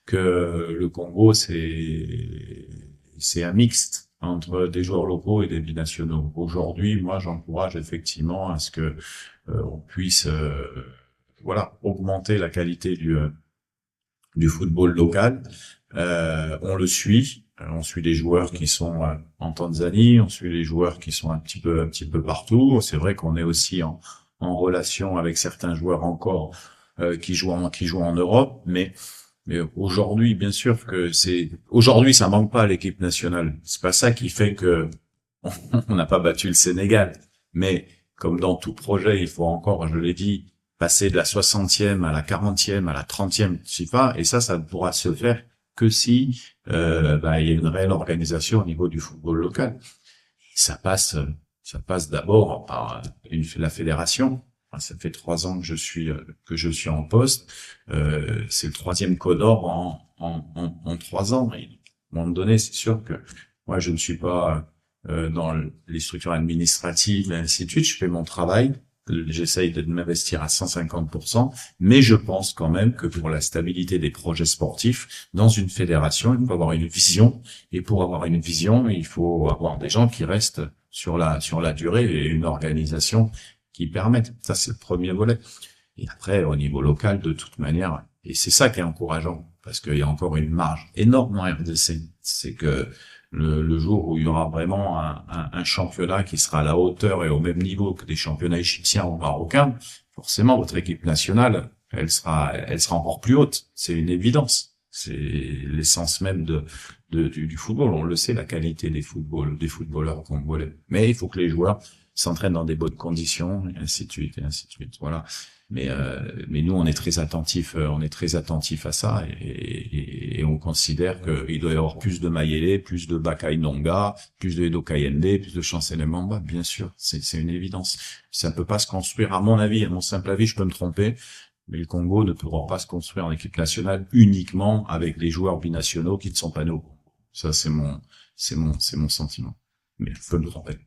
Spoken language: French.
que le Congo, c'est un mixte entre des joueurs locaux et des binationaux. Aujourd'hui, moi, j'encourage effectivement à ce que on puisse voilà, augmenter la qualité du football local. On suit les joueurs qui sont en Tanzanie, on suit les joueurs qui sont un petit peu partout. C'est vrai qu'on est aussi en relation avec certains joueurs encore qui jouent en Europe, mais aujourd'hui, bien sûr que aujourd'hui ça manque pas à l'équipe nationale. C'est pas ça qui fait que on n'a pas battu le Sénégal. Mais comme dans tout projet, il faut encore, je l'ai dit, passer de la 60e à la 40e à la 30e FIFA, et ça ne pourra se faire que si il y a une réelle organisation au niveau du football local. Ça passe, ça passe d'abord par la fédération. Enfin, ça fait 3 ans que je suis en poste. C'est le troisième Codor en 3 ans. Et à un moment donné, c'est sûr que moi, je ne suis pas dans les structures administratives et ainsi de suite. Je fais mon travail. J'essaye de m'investir à 150%, mais je pense quand même que pour la stabilité des projets sportifs, dans une fédération, il faut avoir une vision, et pour avoir une vision, il faut avoir des gens qui restent sur la durée et une organisation qui permette. Ça, c'est le premier volet. Et après, au niveau local, de toute manière, et c'est ça qui est encourageant, parce qu'il y a encore une marge énorme en RDC, c'est que le jour où il y aura vraiment un championnat qui sera à la hauteur et au même niveau que des championnats égyptiens ou marocains, forcément votre équipe nationale, elle sera encore plus haute. C'est une évidence. C'est l'essence même du football. On le sait, la qualité des footballeurs congolais. Mais il faut que les joueurs s'entraînent dans des bonnes conditions, et ainsi de suite, et ainsi de suite. Voilà. Mais nous, on est très attentifs à ça, et on considère qu'il doit y avoir plus de Mayele, plus de Bakay Ndonga, plus de Edo Kayende, plus de Chancel Mbamba, bien sûr. C'est une évidence. Ça ne peut pas se construire, à mon avis, à mon simple avis, je peux me tromper, mais le Congo ne pourra pas se construire en équipe nationale uniquement avec des joueurs binationaux qui ne sont pas nos. Ça, c'est mon sentiment. Mais je peux me tromper.